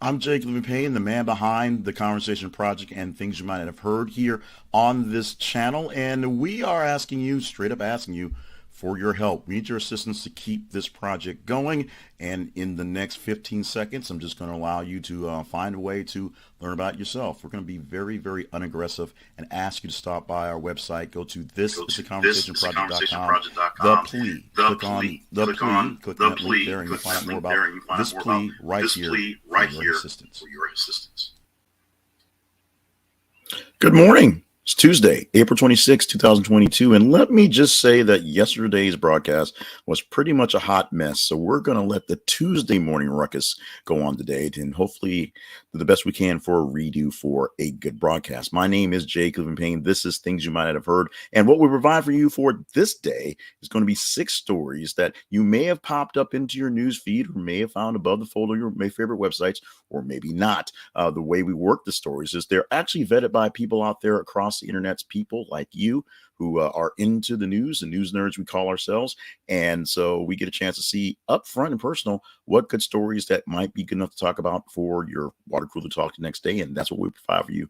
I'm Jake Payne, the man behind the Conversation Project and things you might have heard here on this channel. And we are asking you, straight up asking you, for your help. We need your assistance to keep this project going. And in the next 15 seconds, I'm just going to allow you to find a way to learn about it yourself. We're going to be very, very unaggressive and ask you to stop by our website. Go to thisistheconversationproject.com. The plea. Click on the plea. Click on that link there, and you'll find out more about this plea right here for your assistance. Good morning. It's Tuesday, April 26, 2022. And let me just say that yesterday's broadcast was pretty much a hot mess. So we're going to let the Tuesday morning ruckus go on today and hopefully do the best we can for a redo for a good broadcast. My name is Jay Cleveland Payne. This is Things You Might Not Have Heard. And what we provide for you for this day is going to be 6 stories that you may have popped up into your news feed or may have found above the fold of your favorite websites, or maybe not. The way we work the stories is they're actually vetted by people out there across the internet's people like you who are into the news nerds we call ourselves. And so we get a chance to see up front and personal what good stories that might be good enough to talk about for your water cooler talk the next day. And that's what we provide for you.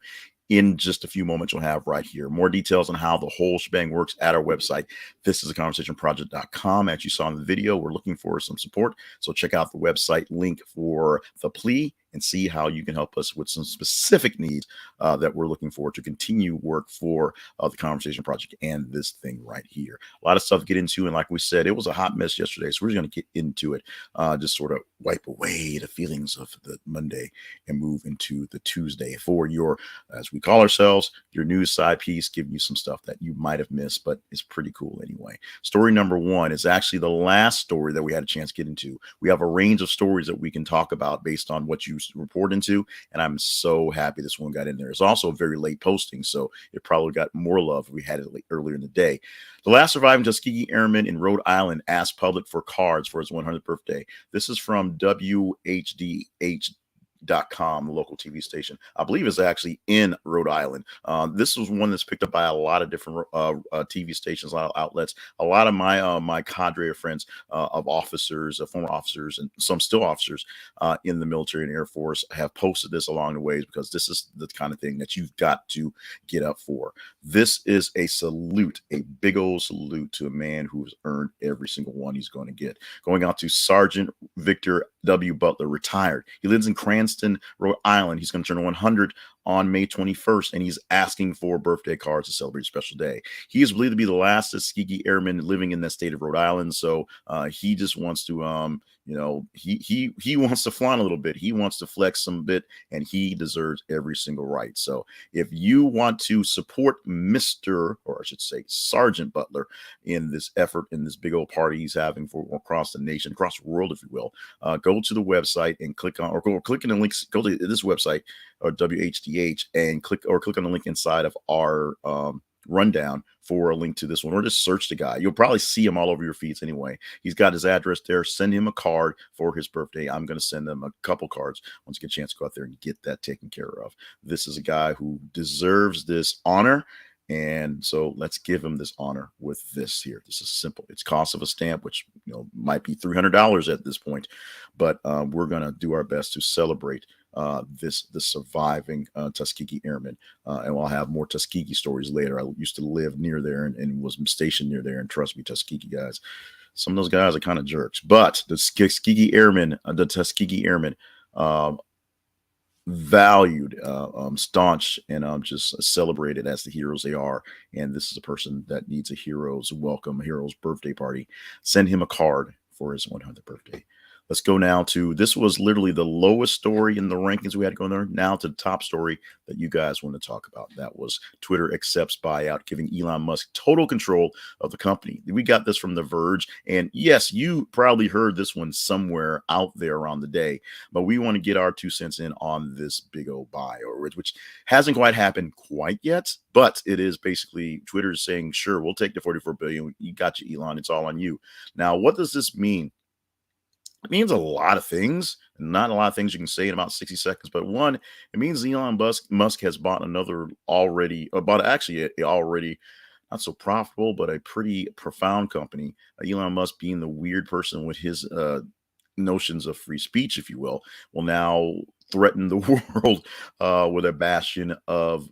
In just a few moments, you'll have right here more details on how the whole shebang works at our website. This is theconversationproject.com. As you saw in the video, we're looking for some support. So check out the website link for the plea and see how you can help us with some specific needs that we're looking for to continue work for the Conversation Project and this thing right here. A lot of stuff to get into. And like we said, it was a hot mess yesterday. So we're just going to get into it, just sort of wipe away the feelings of the Monday and move into the Tuesday for your, as we call ourselves, your news side piece, giving you some stuff that you might have missed, but it's pretty cool anyway. Story number 1 is actually the last story that we had a chance to get into. We have a range of stories that we can talk about based on what you report into, and I'm so happy this one got in there. It's also a very late posting, so it probably got more love if we had it earlier in the day. The last surviving Tuskegee Airman in Rhode Island asked public for cards for his 100th birthday. This is from WHDH.com, the local TV station. I believe it's actually in Rhode Island. This was one that's picked up by a lot of different TV stations, a lot of outlets. A lot of my cadre of friends of officers, former officers, and some still officers in the military and Air Force have posted this along the ways, because this is the kind of thing that you've got to get up for. This is a salute, a big old salute to a man who's earned every single one he's going to get. Going out to Sergeant Victor W. Butler, retired. He lives in Cranston, Rhode Island. He's going to turn 100 on May 21st, and he's asking for birthday cards to celebrate a special day. He is believed to be the last Tuskegee Airman living in that state of Rhode Island, so he just wants to, he wants to flaunt a little bit. He wants to flex some bit, and he deserves every single right. So if you want to support Mr., or I should say Sergeant Butler, in this effort, in this big old party he's having for across the nation, across the world, if you will, go to the website and click on, or click on the links, go to this website, or WHDH, and click on the link inside of our rundown for a link to this one, or just search the guy. You'll probably see him all over your feeds anyway. He's got his address there. Send him a card for his birthday. I'm going to send him a couple cards once you get a chance to go out there and get that taken care of. This is a guy who deserves this honor. And so let's give him this honor with this here. This is simple. It's cost of a stamp, which might be $300 at this point, but we're going to do our best to celebrate the surviving Tuskegee Airman, and we'll have more Tuskegee stories later. I used to live near there and was stationed near there, and trust me, Tuskegee guys, some of those guys are kind of jerks. But the Tuskegee Airmen, valued, staunch, and just celebrated as the heroes they are. And this is a person that needs a hero's welcome, a hero's birthday party. Send him a card for his 100th birthday. Let's go now to, this was literally the lowest story in the rankings we had going there. Now to the top story that you guys want to talk about. That was Twitter accepts buyout, giving Elon Musk total control of the company. We got this from The Verge. And yes, you probably heard this one somewhere out there around the day, but we want to get our 2 cents in on this big old buy, which hasn't quite happened quite yet, but it is basically Twitter is saying, sure, we'll take the 44 billion. You got you, Elon. It's all on you. Now, what does this mean? It means a lot of things, not a lot of things you can say in about 60 seconds. But one, it means Elon Musk has bought another already not so profitable, but a pretty profound company. Elon Musk, being the weird person with his notions of free speech, if you will now threaten the world with a bastion of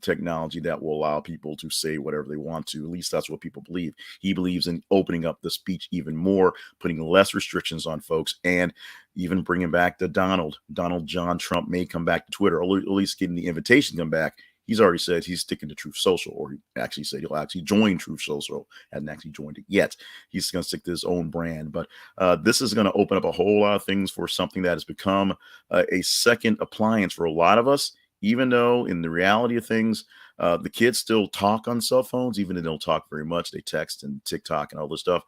technology that will allow people to say whatever they want to. At least that's what people believe. He believes in opening up the speech even more, putting less restrictions on folks, and even bringing back the Donald John Trump may come back to Twitter, or at least getting the invitation to come back. He's already said he's sticking to Truth Social, or he actually said he'll actually join Truth Social. Hasn't actually joined it yet. He's going to stick to his own brand. But this is going to open up a whole lot of things for something that has become a second appliance for a lot of us, even though in the reality of things, the kids still talk on cell phones, even though they don't talk very much. They text and TikTok and all this stuff.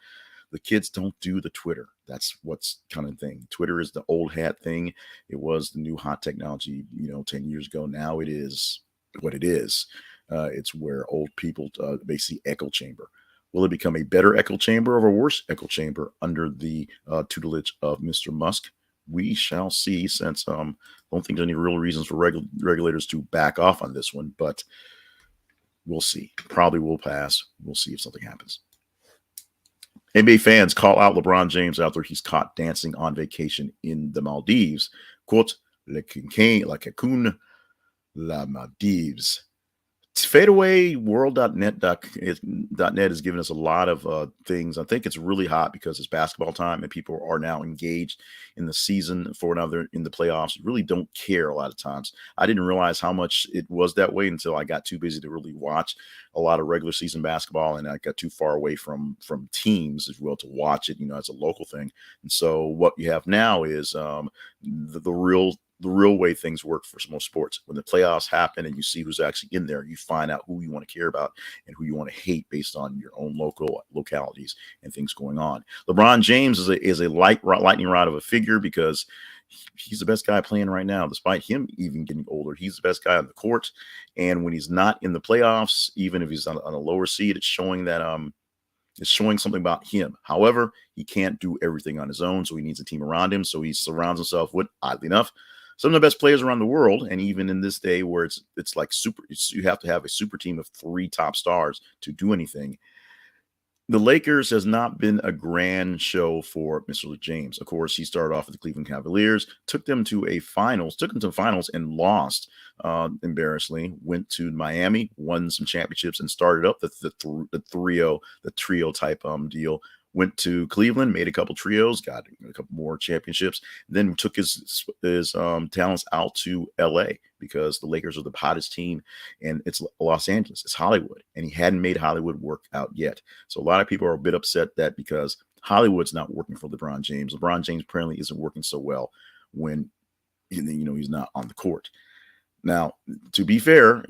The kids don't do the Twitter. That's what's kind of thing. Twitter is the old hat thing. It was the new hot technology, 10 years ago. Now it is what it is. It's where old people basically echo chamber. Will it become a better echo chamber or a worse echo chamber under the tutelage of Mr. Musk? We shall see, since I don't think there's any real reasons for regulators to back off on this one, but we'll see. Probably will pass. We'll see if something happens. NBA fans call out LeBron James after he's caught dancing on vacation in the Maldives. Quote, LeCancun, LeMaldives. Fadeawayworld.net has given us a lot of things. I think it's really hot because it's basketball time and people are now engaged in the season for another in the playoffs. Really don't care a lot of times. I didn't realize how much it was that way until I got too busy to really watch a lot of regular season basketball, and I got too far away from teams as well to watch it, as a local thing. And so what you have now is the real way things work for most sports. When the playoffs happen and you see who's actually in there, you find out who you want to care about and who you want to hate based on your own localities and things going on. LeBron James is a lightning rod of a figure because he's the best guy playing right now, despite him even getting older. He's the best guy on the court. And when he's not in the playoffs, even if he's on a lower seed, it's showing that it's showing something about him. However, he can't do everything on his own, so he needs a team around him. So he surrounds himself with, oddly enough, some of the best players around the world. And even in this day where it's like you have to have a super team of 3 top stars to do anything. The Lakers has not been a grand show for Mr. James. Of course, he started off with the Cleveland Cavaliers, took them to the finals and lost embarrassingly. Went to Miami, won some championships, and started up the trio type deal. Went to Cleveland, made a couple trios, got a couple more championships, then took his talents out to LA because the Lakers are the hottest team, and it's Los Angeles, it's Hollywood, and he hadn't made Hollywood work out yet. So a lot of people are a bit upset that because Hollywood's not working for LeBron James. LeBron James apparently isn't working so well when he's not on the court. Now, to be fair,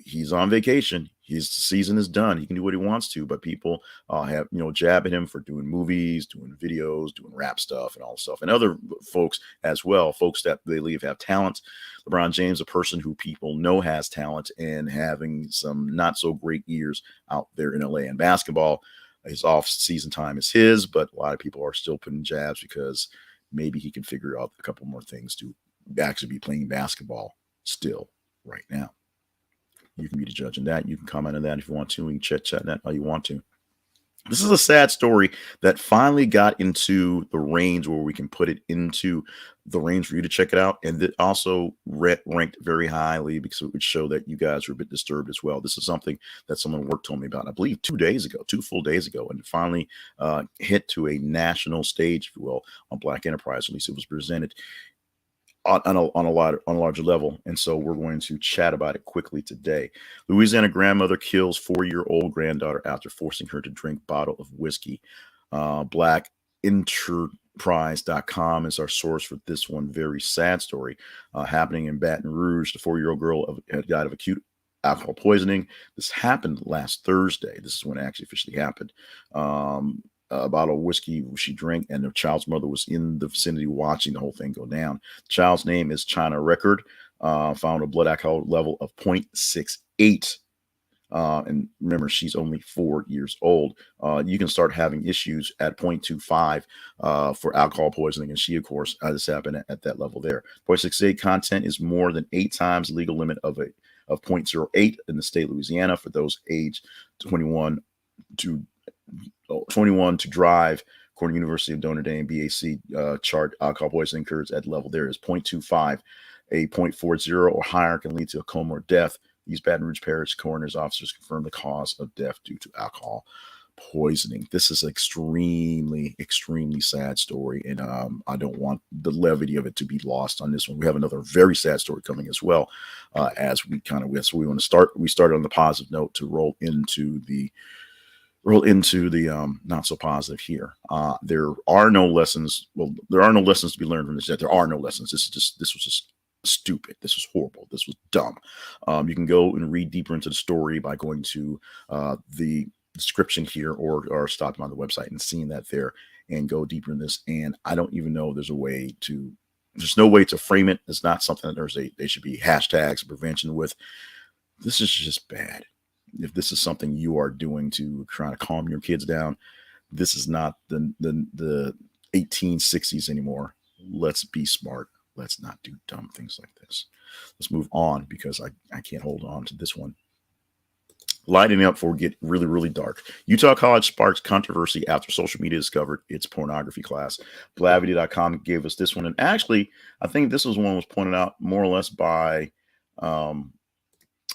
he's on vacation. His season is done. He can do what he wants to, but people have, jab at him for doing movies, doing videos, doing rap stuff and all this stuff. And other folks as well, folks that they believe have talent. LeBron James, a person who people know has talent and having some not so great years out there in LA in basketball. His off-season time is his, but a lot of people are still putting jabs because maybe he can figure out a couple more things to actually be playing basketball still right now. You can be the judge on that. You can comment on that if you want to. You can chat that how you want to. This is a sad story that finally got into the range where we can put it into the range for you to check it out. And it also ranked very highly because it would show that you guys were a bit disturbed as well. This is something that someone told me about, I believe 2 full days ago, and it finally hit to a national stage, if you will, on Black Enterprise. At least it was presented on a larger level. And so we're going to chat about it quickly today. Louisiana grandmother kills 4-year-old granddaughter after forcing her to drink bottle of whiskey. Blackenterprise.com is our source for this one. Very sad story happening in Baton Rouge. The 4-year-old girl had died of acute alcohol poisoning. This happened last Thursday. This is when it actually officially happened. A bottle of whiskey she drank, and the child's mother was in the vicinity watching the whole thing go down. The child's name is China Record. Found a blood alcohol level of 0.68. And remember, she's only 4 years old. You can start having issues at 0.25 for alcohol poisoning. And she, of course, this happened at that level there. 0.68 content is more than 8 times the legal limit of 0.08 in the state of Louisiana for those age 21 to drive According to University of Notre Dame BAC chart, alcohol poisoning occurs at level there is 0.25. A 0.40 or higher can lead to a coma or death. These Baton Rouge Parish coroner's officers confirmed the cause of death due to alcohol poisoning. This is extremely, extremely sad story, and I don't want the levity of it to be lost on this one. We have another very sad story coming as well. As we so we want to start. We started on the positive note to roll into the not so positive here. There are no lessons. Well, there are no lessons to be learned from this. There are no lessons. This was just stupid. This was horrible. This was dumb. You can go and read deeper into the story by going to the description here or stopping on the website and seeing that there and go deeper in this. And I don't even know there's no way to frame it. It's not something that they should be hashtags of prevention with. This is just bad. If this is something you are doing to try to calm your kids down, this is not the 1860s anymore. Let's be smart. Let's not do dumb things like this. Let's move on because I can't hold on to this one. Lighting up before we get really, really dark. Utah College sparks controversy after social media discovered its pornography class. Blavity.com gave us this one. And actually, I think this was one that was pointed out more or less by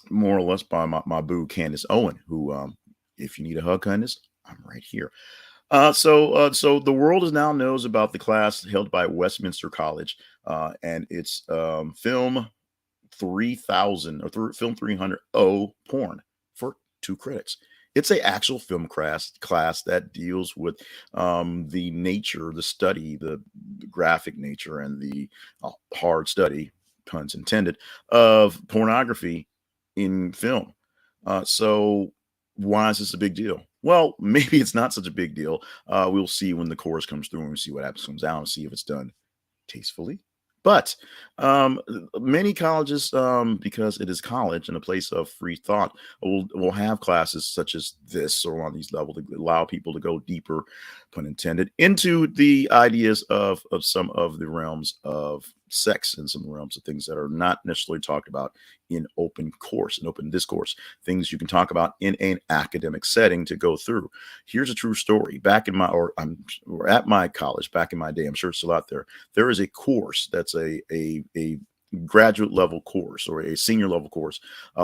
my boo, Candace Owen, who, if you need a hug, Candace, I'm right here. So the world is now knows about the class held by Westminster College, and it's film 3000 or film 300 porn for 2 credits. It's a actual film class that deals with the nature, the study, the graphic nature, and the hard study, puns intended, of pornography in film. So why is this a big deal? Well, maybe it's not such a big deal. We'll see when the course comes through and we'll see what happens, comes out, and see if it's done tastefully. But many colleges, because it is college and a place of free thought, will have classes such as this or on these levels to allow people to go deeper, pun intended, into the ideas of some of the realms of sex and some realms of things that are not necessarily talked about in open discourse, things you can talk about in an academic setting to go through. Here's a true story. At my college back in my day, I'm sure it's still out there. There is a course that's a graduate level course or a senior level course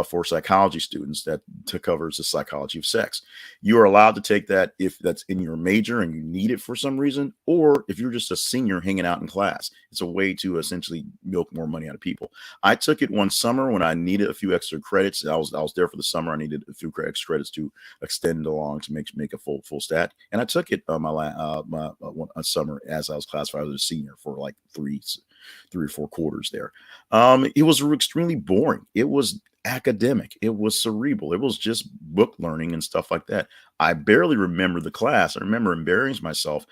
for psychology students that covers the psychology of sex. You are allowed to take that if that's in your major and you need it for some reason, or if you're just a senior hanging out in class. It's a way to essentially milk more money out of people. I took it one summer when I needed a few extra credits. I was there for the summer. I needed a few extra credits to extend along to make a full stat, and I took it a summer as I was classified as a senior for like three or four quarters there. It was extremely boring. It was academic. It was cerebral. It was just book learning and stuff like that. I barely remember the class. I remember embarrassing myself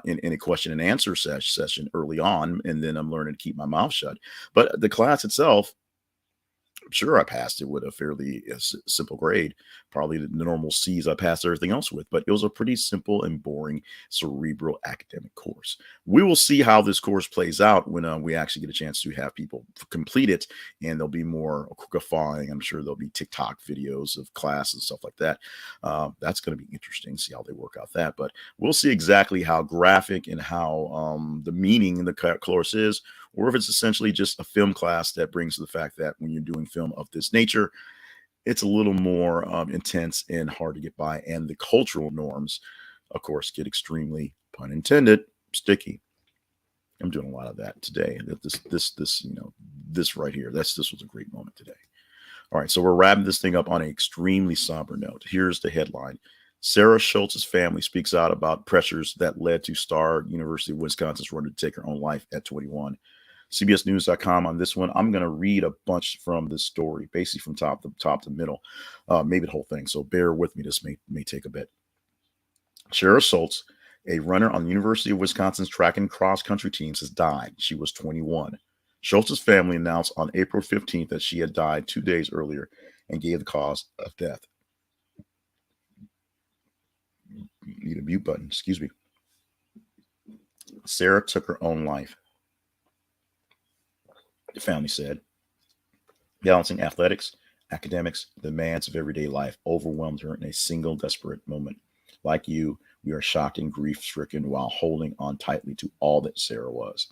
in a question and answer session early on, and then I'm learning to keep my mouth shut. But the class itself, I'm sure I passed it with a fairly simple grade, probably the normal C's I passed everything else with, but it was a pretty simple and boring cerebral academic course. We will see how this course plays out when we actually get a chance to have people complete it, and there'll be more guffawing. I'm sure there'll be TikTok videos of class and stuff like that. That's going to be interesting, see how they work out that, but we'll see exactly how graphic and how the meaning in the course is, or if it's essentially just a film class that brings to the fact that when you're doing film of this nature, it's a little more intense and hard to get by. And the cultural norms, of course, get extremely, pun intended, sticky. I'm doing a lot of that today. This right here, this was a great moment today. All right, so we're wrapping this thing up on an extremely somber note. Here's the headline. Sarah Schultz's family speaks out about pressures that led to star University of Wisconsin's runner to take her own life at 21. CBSnews.com on this one. I'm going to read a bunch from this story, basically from top to middle, maybe the whole thing. So bear with me. This may take a bit. Sarah Schultz, a runner on the University of Wisconsin's track and cross country teams, has died. She was 21. Schultz's family announced on April 15th that she had died 2 days earlier and gave the cause of death. Need a mute button. Excuse me. Sarah took her own life, the family said. Balancing athletics, academics, the demands of everyday life overwhelmed her in a single desperate moment. Like you, We are shocked and grief stricken while holding on tightly to all that Sarah was.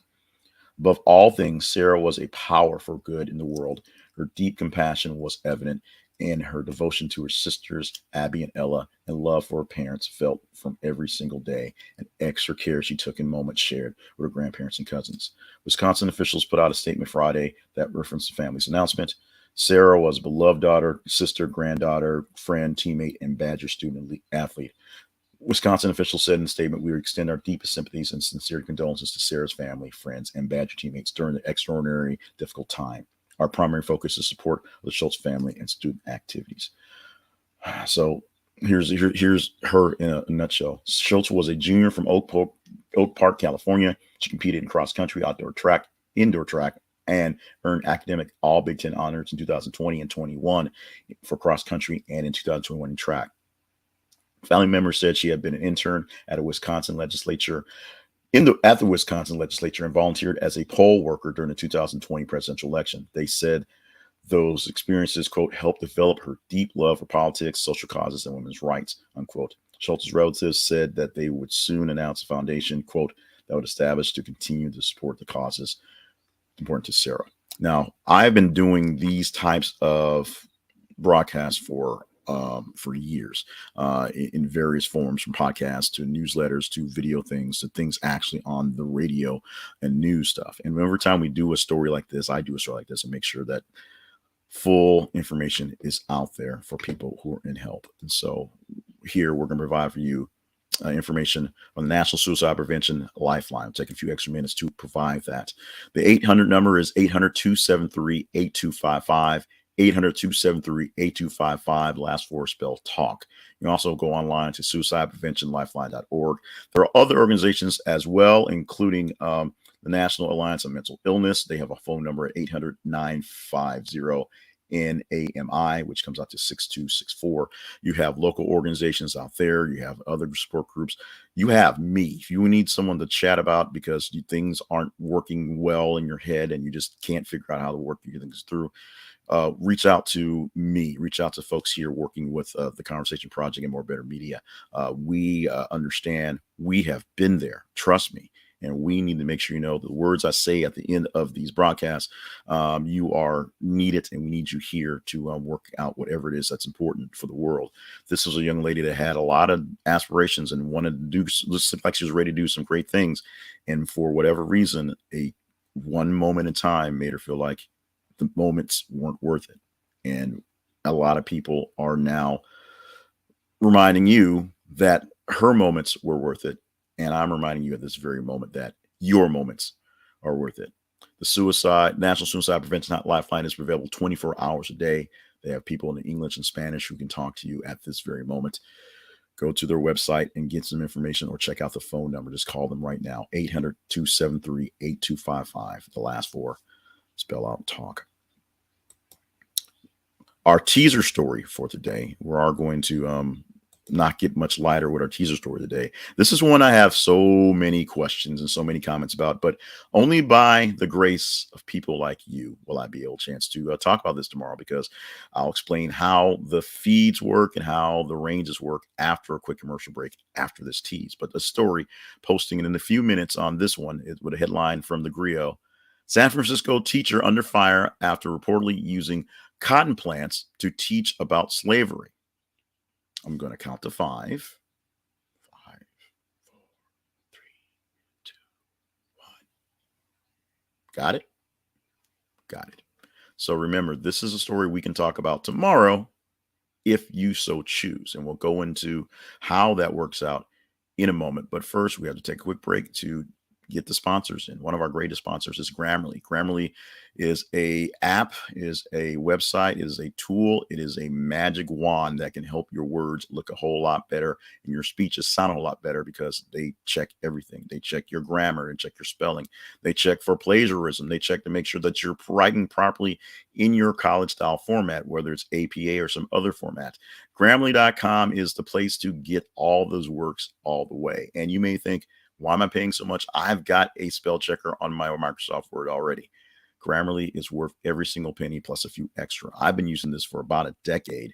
Above all things, Sarah was a power for good in the world. Her deep compassion was evident, and her devotion to her sisters, Abby and Ella, and love for her parents felt from every single day, and extra care she took in moments shared with her grandparents and cousins. Wisconsin officials put out a statement Friday that referenced the family's announcement. Sarah was a beloved daughter, sister, granddaughter, friend, teammate, and Badger student and athlete. Wisconsin officials said in a statement, we extend our deepest sympathies and sincere condolences to Sarah's family, friends, and Badger teammates during the extraordinary, difficult time. Our primary focus is support of the Schultz family and student activities. So here's her in a nutshell. Schultz was a junior from Oak Park, California. She competed in cross country, outdoor track, indoor track, and earned academic all Big Ten honors in 2020 and 21 for cross country and in 2021 in track. Family members said she had been an intern at a Wisconsin legislature at the Wisconsin legislature and volunteered as a poll worker during the 2020 presidential election. They said those experiences, quote, helped develop her deep love for politics, social causes, and women's rights, unquote. Schultz's relatives said that they would soon announce a foundation, quote, that would establish to continue to support the causes important to Sarah. Now, I've been doing these types of broadcasts for years in various forms, from podcasts to newsletters to video things to things actually on the radio and news stuff. And every time we do a story like this, I do a story like this and make sure that full information is out there for people who are in help. And so here we're going to provide for you information on the National Suicide Prevention Lifeline. I'll take a few extra minutes to provide that. The 800 number is 800-273-8255. 800-273-8255. Last four spell talk. You can also go online to suicidepreventionlifeline.org. There are other organizations as well, including the National Alliance on Mental Illness. They have a phone number at 800-950-NAMI, which comes out to 6264. You have local organizations out there. You have other support groups. You have me. If you need someone to chat about because things aren't working well in your head and you just can't figure out how to work things through, reach out to me, reach out to folks here working with the Conversation Project and More Better Media. We understand, we have been there, trust me, and we need to make sure you know the words I say at the end of these broadcasts, you are needed, and we need you here to work out whatever it is that's important for the world. This was a young lady that had a lot of aspirations and wanted to do, looked like she was ready to do some great things, and for whatever reason, one moment in time made her feel like the moments weren't worth it. And a lot of people are now reminding you that her moments were worth it. And I'm reminding you at this very moment that your moments are worth it. The National Suicide Prevention Lifeline is available 24 hours a day. They have people in English and Spanish who can talk to you at this very moment. Go to their website and get some information, or check out the phone number. Just call them right now. 800-273-8255. The last four spell out talk. Our teaser story for today, we are going to not get much lighter with our teaser story today. This is one I have so many questions and so many comments about, but only by the grace of people like you will I be able a chance to talk about this tomorrow, because I'll explain how the feeds work and how the ranges work after a quick commercial break after this tease. But the story, posting it in a few minutes on this one, is with a headline from the Griot. San Francisco teacher under fire after reportedly using cotton plants to teach about slavery. I'm going to count to 5. 5, 4, 3, 2, 1. Got it? Got it. So remember, this is a story we can talk about tomorrow if you so choose. And we'll go into how that works out in a moment. But first, we have to take a quick break to get the sponsors in. One of our greatest sponsors is Grammarly. Grammarly is a app, is a website, is a tool. It is a magic wand that can help your words look a whole lot better and your speeches sound a whole lot better, because they check everything. They check your grammar and check your spelling. They check for plagiarism. They check to make sure that you're writing properly in your college style format, whether it's APA or some other format. Grammarly.com is the place to get all those works all the way. And you may think, why am I paying so much? I've got a spell checker on my Microsoft Word already. Grammarly is worth every single penny plus a few extra. I've been using this for about a decade,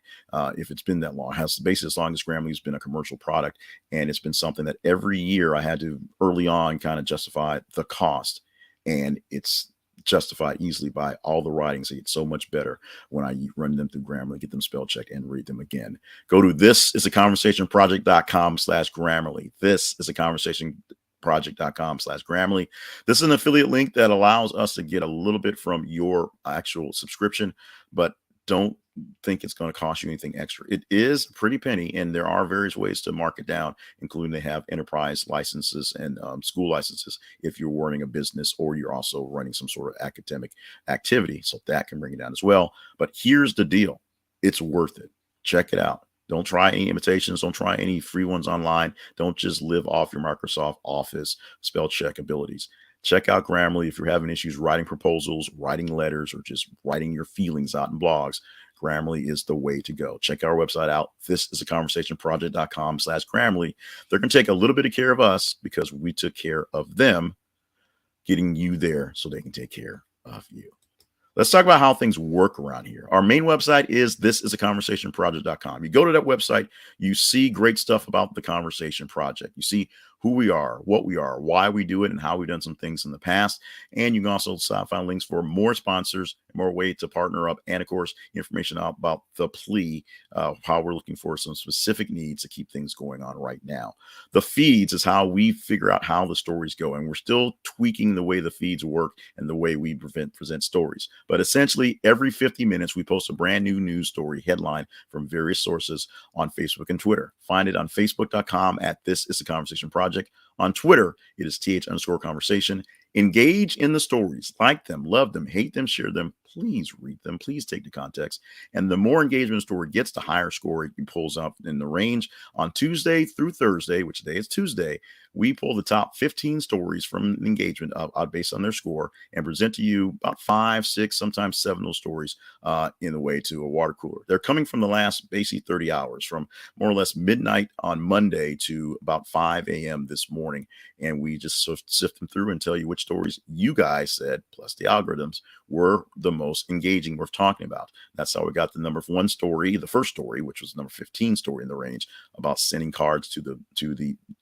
if it's been that long. It has basically as long as Grammarly's been a commercial product, and it's been something that every year I had to early on kind of justify the cost, and it's justified easily by all the writings. They get so much better when I run them through Grammarly, get them spell checked, and read them again. Go to thisisaconversationproject.com/Grammarly. This is a conversation project.com/Grammarly. This is an affiliate link that allows us to get a little bit from your actual subscription, but don't think it's going to cost you anything extra. It is a pretty penny, and there are various ways to mark it down, including they have enterprise licenses and school licenses if you're running a business or you're also running some sort of academic activity. So that can bring it down as well. But here's the deal. It's worth it. Check it out. Don't try any imitations. Don't try any free ones online. Don't just live off your Microsoft Office spell check abilities. Check out Grammarly if you're having issues writing proposals, writing letters, or just writing your feelings out in blogs. Grammarly is the way to go. Check our website out. Thisisaconversationproject.com/Grammarly. They're going to take a little bit of care of us because we took care of them, getting you there so they can take care of you. Let's talk about how things work around here. Our main website is thisisaconversationproject.com. You go to that website, you see great stuff about the Conversation Project. You see who we are, what we are, why we do it, and how we've done some things in the past. And you can also find links for more sponsors, more way to partner up, and of course, information about the plea, how we're looking for some specific needs to keep things going on right now. The feeds is how we figure out how the stories go, and we're still tweaking the way the feeds work and the way we present stories. But essentially, every 50 minutes, we post a brand new news story headline from various sources on Facebook and Twitter. Find it on Facebook.com at This Is a Conversation Project. On Twitter, it is th_conversation. Engage in the stories. Like them, love them, hate them, share them. Please read them. Please take the context. And the more engagement a story gets, the higher score it pulls up in the range. On Tuesday through Thursday, which today is Tuesday, we pull the top 15 stories from engagement based on their score and present to you about 5, 6, sometimes 7 of those stories in the way to a water cooler. They're coming from the last basically 30 hours, from more or less midnight on Monday to about 5 a.m. this morning. And we just sort of sift them through and tell you which stories you guys said, plus the algorithms, were the most engaging, worth talking about. That's how we got the number 1 story, the first story, which was number 15 story in the range, about sending cards to the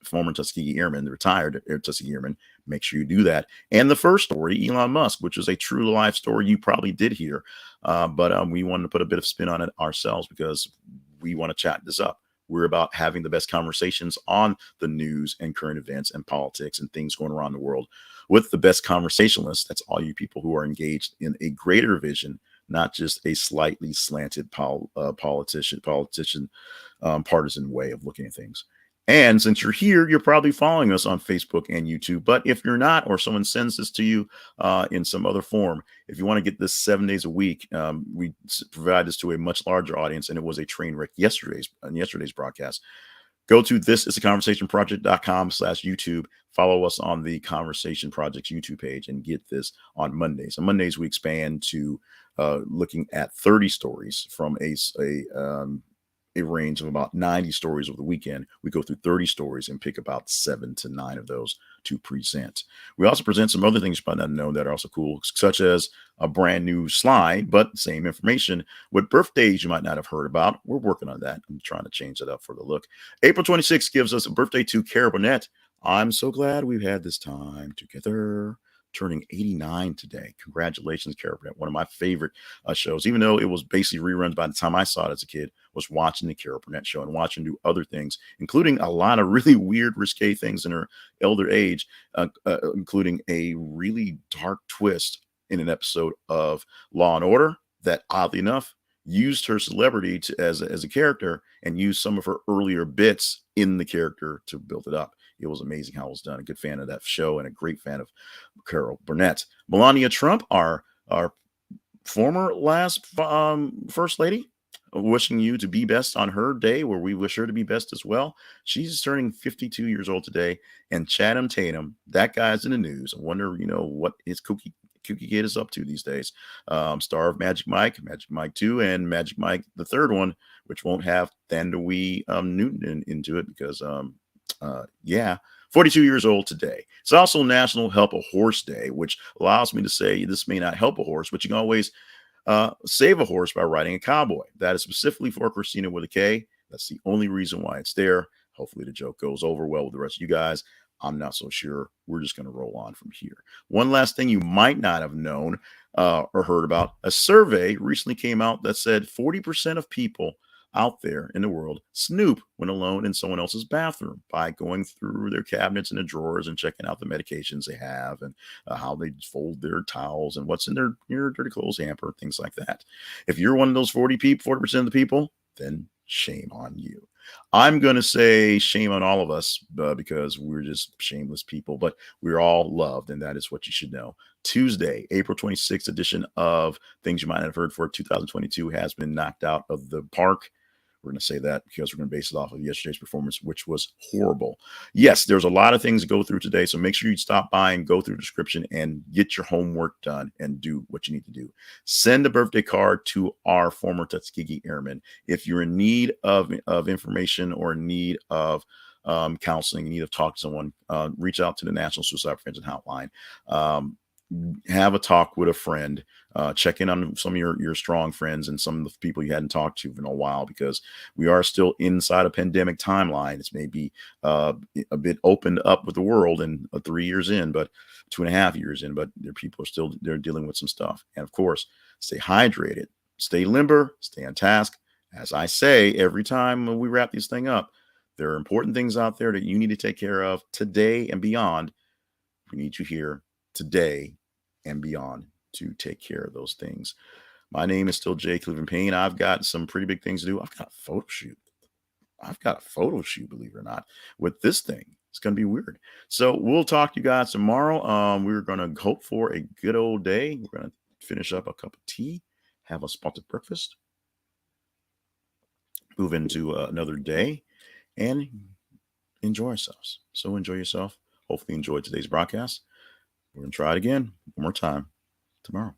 former Tuskegee Airman, the retired Tuskegee Airman. Make sure you do that. And the first story, Elon Musk, which was a true life story you probably did hear, but we wanted to put a bit of spin on it ourselves because we want to chat this up. We're about having the best conversations on the news and current events and politics and things going around the world with the best conversationalists. That's all you people who are engaged in a greater vision, not just a slightly slanted partisan way of looking at things. And since you're here, you're probably following us on Facebook and YouTube. But if you're not, or someone sends this to you in some other form, if you want to get this 7 days a week, we provide this to a much larger audience, and it was a train wreck yesterday's broadcast. Go to thisisaconversationproject.com/YouTube. Follow us on the Conversation Project's YouTube page and get this on Mondays. On Mondays, we expand to looking at 30 stories from a range of about 90 stories over the weekend. We go through 30 stories and pick about 7 to 9 of those to present. We also present some other things you might not know that are also cool, such as a brand new slide, but same information with birthdays you might not have heard about. We're working on that. I'm trying to change that up for the look. April 26th gives us a birthday to Burnett. I'm so glad we've had this time together. Turning 89 today. Congratulations, Burnett. One of my favorite shows, even though it was basically reruns by the time I saw it as a kid, was watching the Burnett show and watching do other things, including a lot of really weird, risque things in her elder age, including a really dark twist in an episode of Law and Order that, oddly enough, used her celebrity as a character and used some of her earlier bits in the character to build it up. It was amazing how it was done. A good fan of that show and a great fan of Burnett. Melania Trump, our former last first lady, wishing you to be best on her day, where we wish her to be best as well. She's turning 52 years old today. And Channing Tatum, that guy's in the news. I wonder, what his kooky kid is up to these days. Star of Magic Mike 2, and Magic Mike, the third one, which won't have Thandawee Newton into it because Yeah, 42 years old today. It's also National Help a Horse Day, which allows me to say this may not help a horse, but you can always save a horse by riding a cowboy. That is specifically for Christina with a K. That's the only reason why it's there. Hopefully the joke goes over well with the rest of you guys. I'm not so sure. We're just going to roll on from here. One last thing you might not have known or heard about, a survey recently came out that said 40% of people out there in the world snoop when alone in someone else's bathroom by going through their cabinets and the drawers and checking out the medications they have and how they fold their towels and what's in their dirty clothes hamper, things like that. If you're one of those 40% of the people, then shame on you. I'm going to say shame on all of us because we're just shameless people, but we're all loved, and that is what you should know. Tuesday, April 26th edition of Things You Might Not Have Heard for 2022 has been knocked out of the park. We're going to say that because we're going to base it off of yesterday's performance, which was horrible. Yes, there's a lot of things to go through today, so make sure you stop by and go through the description and get your homework done and do what you need to do. Send a birthday card to our former Tuskegee Airman. If you're in need of information or in need of counseling, in need of talking to someone, reach out to the National Suicide Prevention Hotline. Have a talk with a friend, check in on some of your strong friends and some of the people you hadn't talked to in a while, because we are still inside a pandemic timeline. It's maybe a bit opened up with the world and 3 years in, but 2.5 years in, but there people are still, they're dealing with some stuff. And of course, stay hydrated, stay limber, stay on task. As I say every time when we wrap this thing up, there are important things out there that you need to take care of today and beyond. We need you here today and beyond to take care of those things. My name is still Jay Cleveland Payne. I've got some pretty big things to do. I've got a photo shoot, believe it or not, with this thing. It's going to be weird. So we'll talk to you guys tomorrow. We're going to hope for a good old day. We're going to finish up a cup of tea, have a spotted breakfast, move into another day, and enjoy ourselves. So enjoy yourself. Hopefully enjoy today's broadcast. We're going to try it again one more time tomorrow.